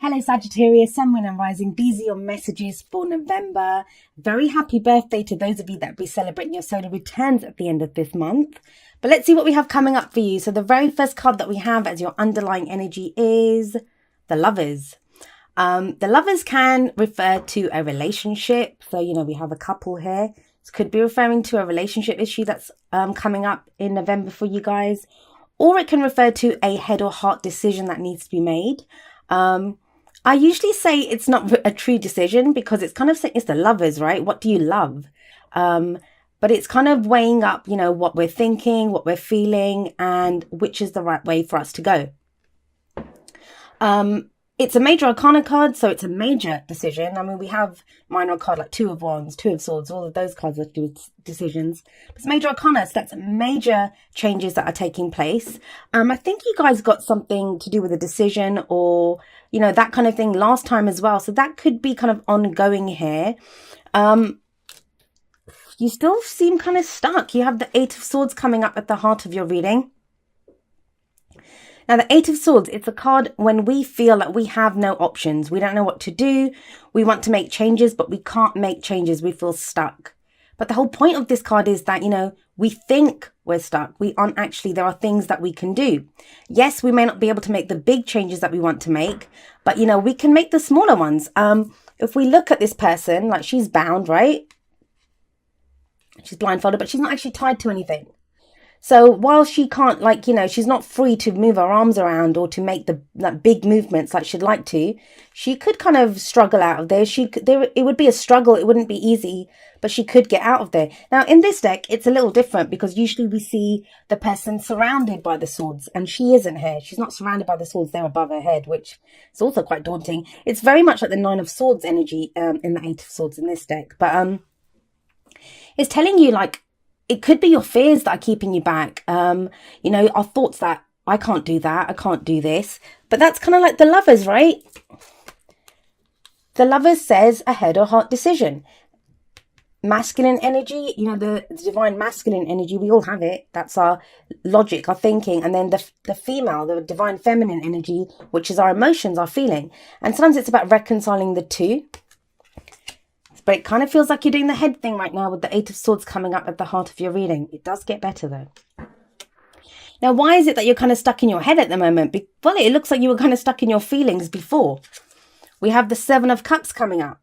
Hello Sagittarius, Sun, Moon and Rising. These are your messages for November. Very happy birthday to those of you that will be celebrating your solar returns at the end of this month. But let's see what we have coming up for you. So the very first card that we have as your underlying energy is the Lovers. The Lovers can refer to a relationship. So, we have a couple here. This could be referring to a relationship issue that's coming up in November for you guys. Or it can refer to a head or heart decision that needs to be made. I usually say it's not a true decision because it's kind of saying it's the Lovers, right? What do you love? But it's kind of weighing up, what we're thinking, what we're feeling, and which is the right way for us to go. It's a major arcana card, so it's a major decision. I mean, we have minor card like Two of Wands, Two of Swords, all of those cards that do decisions. It's major arcana, so that's major changes that are taking place. I think you guys got something to do with a decision or, that kind of thing last time as well. So that could be kind of ongoing here. You still seem kind of stuck. You have the Eight of Swords coming up at the heart of your reading. Now, the Eight of Swords, it's a card when we feel like we have no options. We don't know what to do. We want to make changes, but we can't make changes. We feel stuck. But the whole point of this card is that, we think we're stuck. We aren't actually. There are things that we can do. Yes, we may not be able to make the big changes that we want to make, but, we can make the smaller ones. If we look at this person, like she's bound, right? She's blindfolded, but she's not actually tied to anything. So while she can't, she's not free to move her arms around or to make the big movements like she'd like to, she could kind of struggle out of there. It would be a struggle. It wouldn't be easy, but she could get out of there. Now, in this deck, it's a little different because usually we see the person surrounded by the swords, and she isn't here. She's not surrounded by the swords. They're above her head, which is also quite daunting. It's very much like the Nine of Swords energy in the Eight of Swords in this deck. But it's telling you, it could be your fears that are keeping you back. Our thoughts that I can't do that, I can't do this. But that's kind of like the Lovers, right? The Lovers says a head or heart decision. Masculine energy, the divine masculine energy, we all have it. That's our logic, our thinking. And then the female, the divine feminine energy, which is our emotions, our feeling. And sometimes it's about reconciling the two. But it kind of feels like you're doing the head thing right now with the Eight of Swords coming up at the heart of your reading. It does get better though. Now, why is it that you're kind of stuck in your head at the moment? Well, it looks like you were kind of stuck in your feelings before. We have the Seven of Cups coming up.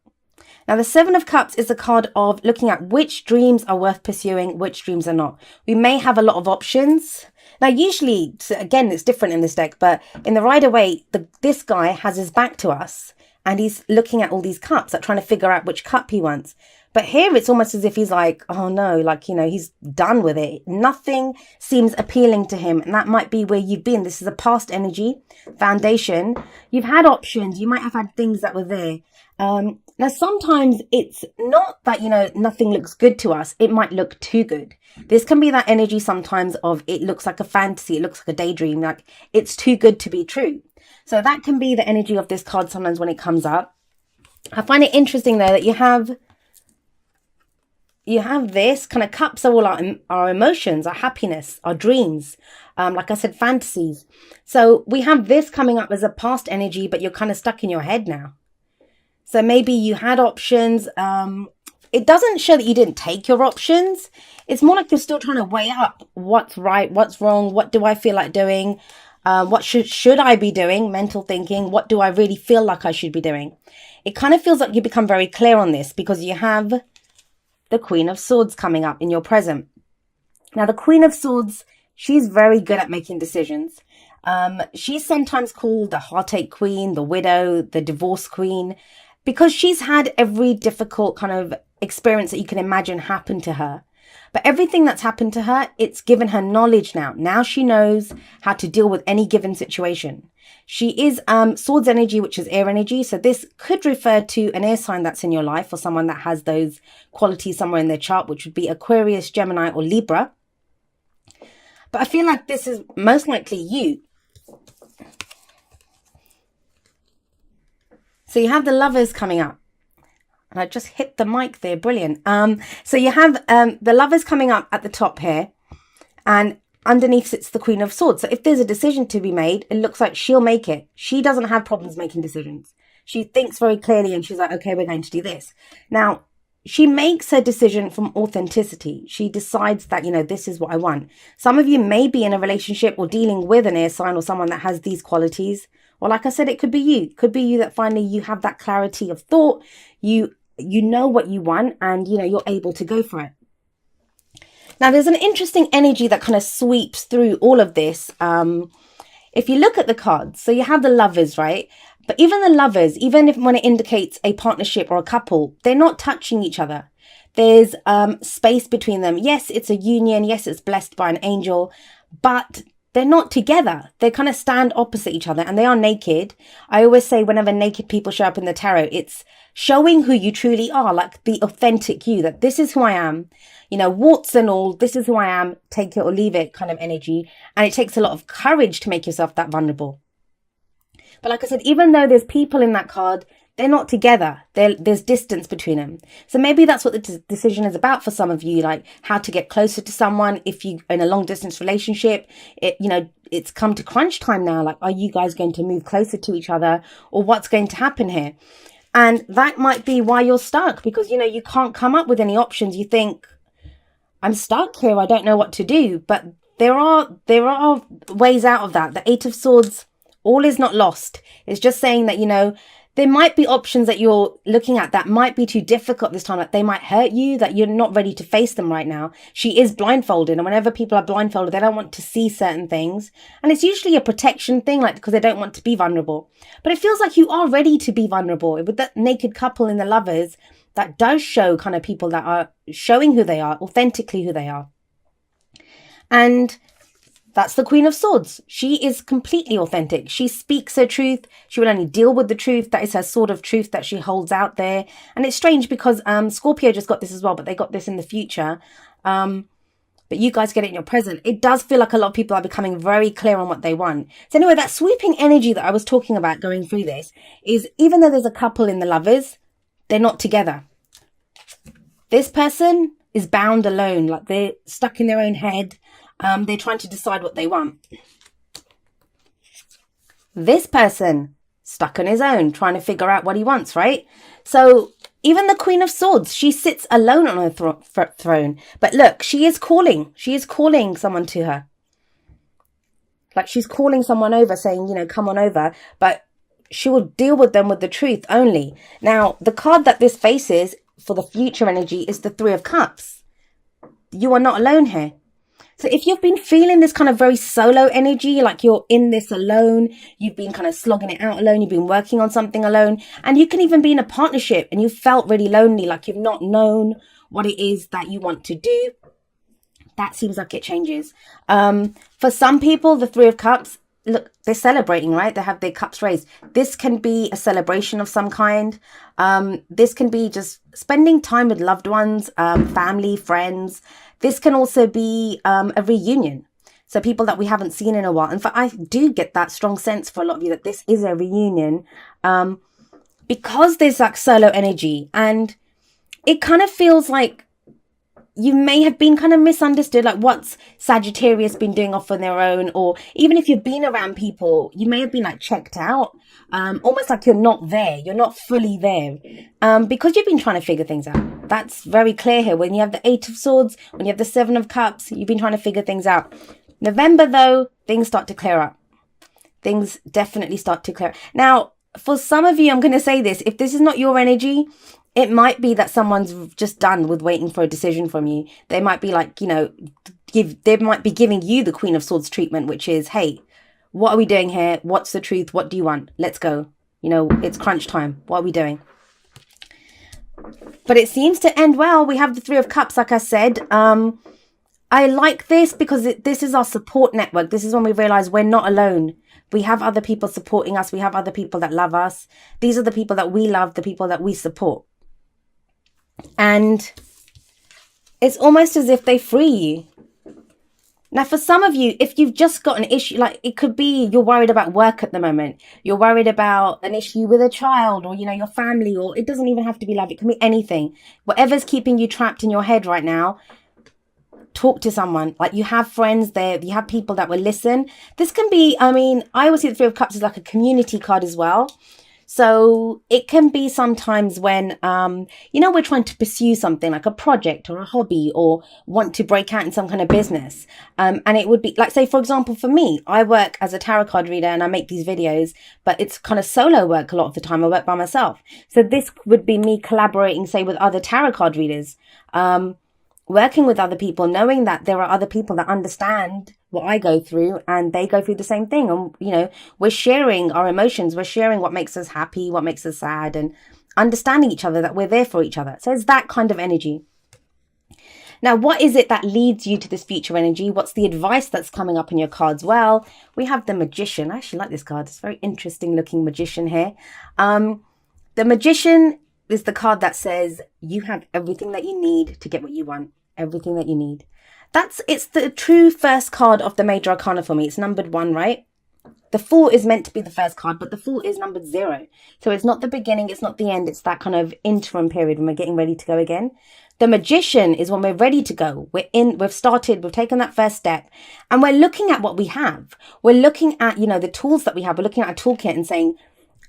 Now, the Seven of Cups is a card of looking at which dreams are worth pursuing, which dreams are not. We may have a lot of options. Now, usually, again, it's different in this deck, but in the Rider-Waite, this guy has his back to us. And he's looking at all these cups, trying to figure out which cup he wants. But here it's almost as if he's like, oh no, he's done with it. Nothing seems appealing to him. And that might be where you've been. This is a past energy foundation. You've had options. You might have had things that were there. Now, sometimes it's not that, nothing looks good to us. It might look too good. This can be that energy sometimes of it looks like a fantasy. It looks like a daydream. Like it's too good to be true. So that can be the energy of this card sometimes when it comes up. I find it interesting though that you have this kind of cups are all our emotions, our happiness, our dreams. Like I said, fantasies. So we have this coming up as a past energy, but you're kind of stuck in your head now. So maybe you had options. It doesn't show that you didn't take your options. It's more like you're still trying to weigh up what's right, what's wrong, what do I feel like doing? What should I be doing? Mental thinking. What do I really feel like I should be doing? It kind of feels like you become very clear on this because you have the Queen of Swords coming up in your present. Now, the Queen of Swords, she's very good at making decisions. She's sometimes called the heartache queen, the widow, the divorce queen, because she's had every difficult kind of experience that you can imagine happen to her. But everything that's happened to her, it's given her knowledge now. Now she knows how to deal with any given situation. She is Swords energy, which is air energy. So this could refer to an air sign that's in your life or someone that has those qualities somewhere in their chart, which would be Aquarius, Gemini, or Libra. But I feel like this is most likely you. So you have the Lovers coming up. And I just hit the mic there. Brilliant. So you have the Lovers coming up at the top here. And underneath sits the Queen of Swords. So if there's a decision to be made, it looks like she'll make it. She doesn't have problems making decisions. She thinks very clearly and she's like, okay, we're going to do this. Now, she makes her decision from authenticity. She decides that, this is what I want. Some of you may be in a relationship or dealing with an air sign or someone that has these qualities. Or like I said, it could be you. It could be you that finally you have that clarity of thought. You know what you want and, you're able to go for it. Now, there's an interesting energy that kind of sweeps through all of this. If you look at the cards, so you have the Lovers, right? But even the Lovers, even if when it indicates a partnership or a couple, they're not touching each other. There's space between them. Yes, it's a union. Yes, it's blessed by an angel, but they're not together. They kind of stand opposite each other and they are naked. I always say whenever naked people show up in the tarot, it's showing who you truly are, like the authentic you, that this is who I am, warts and all, this is who I am, take it or leave it kind of energy. And it takes a lot of courage to make yourself that vulnerable. But like I said, even though there's people in that card, they're not together. There's distance between them. So maybe that's what the decision is about for some of you, like how to get closer to someone. If you're in a long distance relationship, it's come to crunch time now. Like, are you guys going to move closer to each other or what's going to happen here? And that might be why you're stuck because, you can't come up with any options. You think, I'm stuck here. I don't know what to do. But there are ways out of that. The Eight of Swords, all is not lost. It's just saying that, there might be options that you're looking at that might be too difficult this time. That they might hurt you, that you're not ready to face them right now. She is blindfolded. And whenever people are blindfolded, they don't want to see certain things. And it's usually a protection thing, like because they don't want to be vulnerable. But it feels like you are ready to be vulnerable. With that naked couple in the Lovers, that does show kind of people that are showing who they are, authentically who they are. And that's the Queen of Swords. She is completely authentic. She speaks her truth. She will only deal with the truth. That is her sword of truth that she holds out there. And it's strange because Scorpio just got this as well, but they got this in the future. But you guys get it in your present. It does feel like a lot of people are becoming very clear on what they want. So anyway, that sweeping energy that I was talking about going through this is even though there's a couple in the Lovers, they're not together. This person is bound alone, like they're stuck in their own head. They're trying to decide what they want. This person stuck on his own, trying to figure out what he wants, right? So even the Queen of Swords, she sits alone on her throne. But look, she is calling. She is calling someone to her. Like she's calling someone over saying, come on over. But she will deal with them with the truth only. Now, the card that this faces for the future energy is the Three of Cups. You are not alone here. So if you've been feeling this kind of very solo energy, like you're in this alone, you've been kind of slogging it out alone, you've been working on something alone, and you can even be in a partnership and you felt really lonely, like you've not known what it is that you want to do, that seems like it changes. For some people, the Three of Cups, look, they're celebrating, right? They have their cups raised. This can be a celebration of some kind. This can be just spending time with loved ones, family, friends. This can also be a reunion. So people that we haven't seen in a while. In fact, I do get that strong sense for a lot of you that this is a reunion because there's like solo energy. And it kind of feels like you may have been kind of misunderstood, like what's Sagittarius been doing off on their own, or even if you've been around people, you may have been like checked out, almost like you're not there, you're not fully there, because you've been trying to figure things out. That's very clear here. When you have the Eight of Swords, when you have the Seven of Cups, you've been trying to figure things out. November though, things start to clear up. Things definitely start to clear. Now, for some of you, I'm going to say this, if this is not your energy, it might be that someone's just done with waiting for a decision from you. They might be like, they might be giving you the Queen of Swords treatment, which is, hey, what are we doing here? What's the truth? What do you want? Let's go. It's crunch time. What are we doing? But it seems to end well. We have the Three of Cups, like I said. I like this because this is our support network. This is when we realize we're not alone. We have other people supporting us. We have other people that love us. These are the people that we love, the people that we support. And it's almost as if they free you. Now, for some of you, if you've just got an issue, like it could be you're worried about work at the moment. You're worried about an issue with a child or, your family, or it doesn't even have to be love. It can be anything. Whatever's keeping you trapped in your head right now, talk to someone, like you have friends there, you have people that will listen. This can be, I mean, I always see the Three of Cups as like a community card as well. So it can be sometimes when, we're trying to pursue something like a project or a hobby or want to break out in some kind of business. And it would be like, say, for example, for me, I work as a tarot card reader and I make these videos, but it's kind of solo work a lot of the time. I work by myself. So this would be me collaborating, say, with other tarot card readers, working with other people, knowing that there are other people that understand what I go through and they go through the same thing. And, we're sharing our emotions. We're sharing what makes us happy, what makes us sad, and understanding each other, that we're there for each other. So it's that kind of energy. Now, what is it that leads you to this future energy? What's the advice that's coming up in your cards? Well, we have the Magician. I actually like this card. It's a very interesting looking Magician here. The Magician is the card that says you have everything that you need to get what you want. Everything that you need. It's the true first card of the major arcana for me. It's numbered 1, right? The Fool is meant to be the first card, but the Fool is numbered 0. So it's not the beginning, it's not the end. It's that kind of interim period when we're getting ready to go again. The Magician is when we're ready to go. We've started, we've taken that first step, and we're looking at what we have. We're looking at, the tools that we have. We're looking at a toolkit and saying,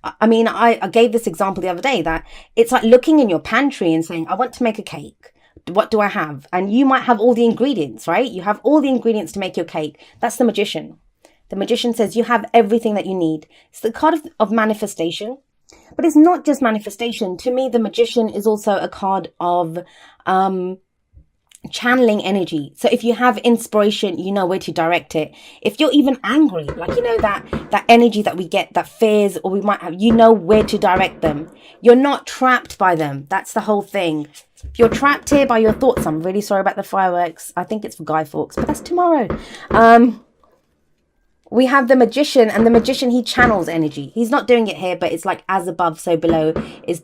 I gave this example the other day, that it's like looking in your pantry and saying, I want to make a cake. What do I have? And you might have all the ingredients, right? You have all the ingredients to make your cake. That's the Magician. The Magician says you have everything that you need. It's the card of manifestation, but it's not just manifestation. To me, the Magician is also a card of channeling energy. So if you have inspiration, you know where to direct it. If you're even angry, like, that energy that we get, that fears, or we might have, where to direct them. You're not trapped by them. That's the whole thing. If you're trapped here by your thoughts, I'm really sorry about the fireworks. I think it's for Guy Fawkes, but that's tomorrow. We have the Magician, and the Magician, he channels energy. He's not doing it here, but it's like as above, so below.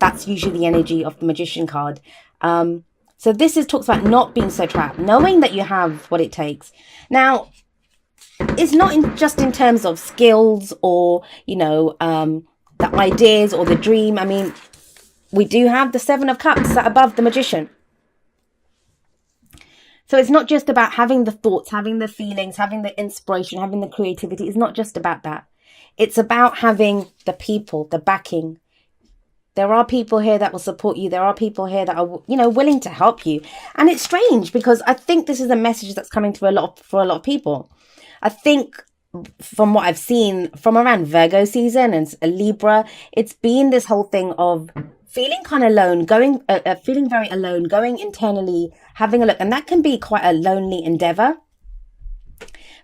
That's usually the energy of the Magician card. So this talks about not being so trapped, knowing that you have what it takes. Now, it's not just in terms of skills or, the ideas or the dream. I mean, we do have the 7 of Cups above the Magician. So it's not just about having the thoughts, having the feelings, having the inspiration, having the creativity. It's not just about that. It's about having the people, the backing. There are people here that will support you. There are people here that are, willing to help you. And it's strange because I think this is a message that's coming through for a lot of people. I think from what I've seen from around Virgo season and Libra, it's been this whole thing of feeling kind of alone, feeling very alone, going internally, having a look. And that can be quite a lonely endeavor.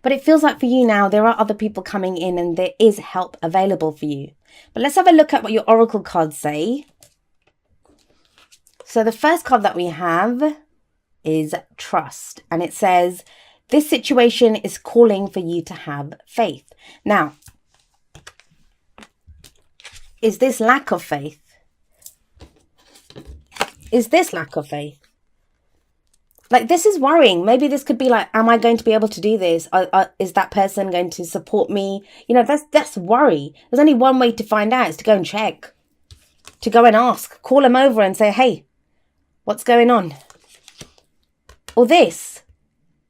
But it feels like for you now, there are other people coming in and there is help available for you. But let's have a look at what your oracle cards say. So the first card that we have is Trust. And it says, this situation is calling for you to have faith. Now, is this lack of faith? Is this lack of faith? Like, this is worrying. Maybe this could be like, am I going to be able to do this? Is that person going to support me? That's worry. There's only one way to find out, is to go and check. To go and ask. Call them over and say, hey, what's going on? Or this.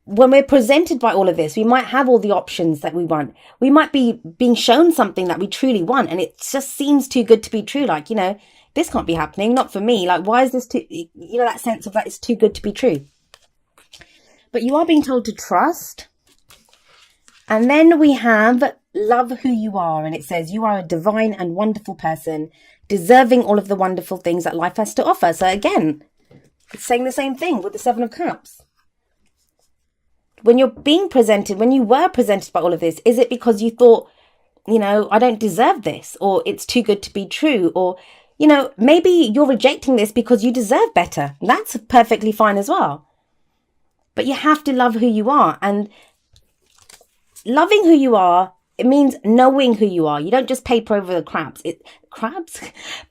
When we're presented by all of this, we might have all the options that we want. We might be being shown something that we truly want, and it just seems too good to be true. Like, this can't be happening. Not for me. Like, why is this too, that sense of that it's too good to be true. But you are being told to trust. And then we have love who you are. And it says you are a divine and wonderful person, deserving all of the wonderful things that life has to offer. So again, it's saying the same thing with the 7 of Cups. When you were presented by all of this, is it because you thought, I don't deserve this, or it's too good to be true, or, maybe you're rejecting this because you deserve better. That's perfectly fine as well. But you have to love who you are, and loving who you are, it means knowing who you are. You don't just paper over the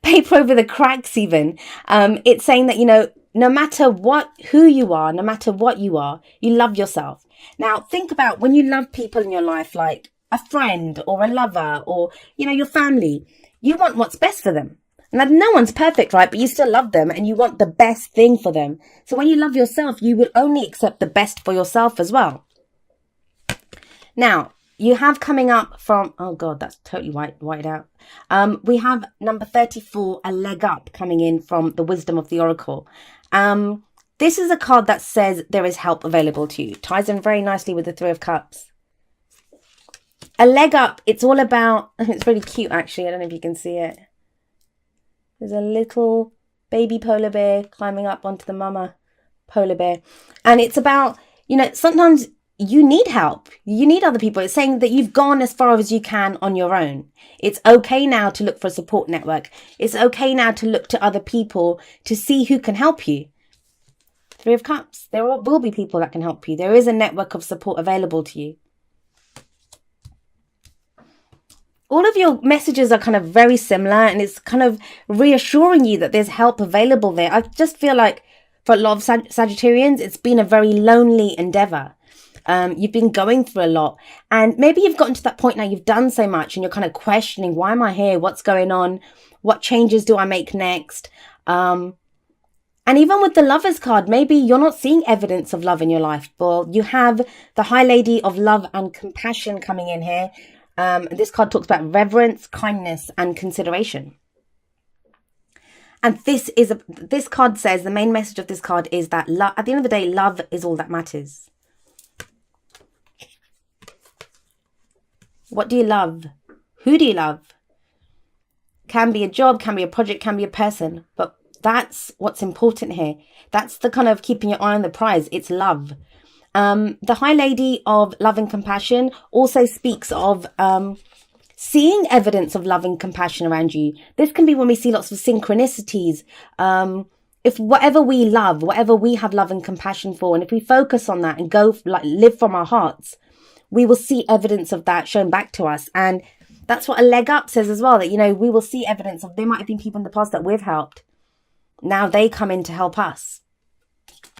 paper over the cracks even. It's saying that, no matter who you are, no matter what you are, you love yourself. Now, think about when you love people in your life, like a friend or a lover or, your family, you want what's best for them. Now, no one's perfect, right? But you still love them and you want the best thing for them. So when you love yourself, you will only accept the best for yourself as well. Now, you have coming up from, oh God, that's totally whited out. We have number 34, a leg up, coming in from the Wisdom of the Oracle. This is a card that says there is help available to you. Ties in very nicely with the Three of Cups. A leg up, it's all about, it's really cute actually. I don't know if you can see it. There's a little baby polar bear climbing up onto the mama polar bear. And it's about, you know, sometimes you need help. You need other people. It's saying that you've gone as far as you can on your own. It's okay now to look for a support network. It's okay now to look to other people to see who can help you. Three of Cups. There will be people that can help you. There is a network of support available to you. All of your messages are kind of very similar, and it's kind of reassuring you that there's help available there. I just feel like for a lot of Sagittarians, it's been a very lonely endeavor. You've been going through a lot, and maybe you've gotten to that point now, you've done so much and you're kind of questioning, why am I here? What's going on? What changes do I make next? And even with the Lovers card, maybe you're not seeing evidence of love in your life. Well, you have the High Lady of Love and Compassion coming in here. This card talks about reverence, kindness, and consideration. And this card says the main message of this card is that at the end of the day, love is all that matters. What do you love? Who do you love? Can be a job, can be a project, can be a person. But that's what's important here. That's the kind of keeping your eye on the prize. It's love. The High Lady of Love and Compassion also speaks of seeing evidence of love and compassion around you. This can be when we see lots of synchronicities. If whatever we love, whatever we have love and compassion for, and if we focus on that and go live from our hearts, we will see evidence of that shown back to us. And that's what a leg up says as well, that, you know, we will see evidence of, there might have been people in the past that we've helped. Now they come in to help us.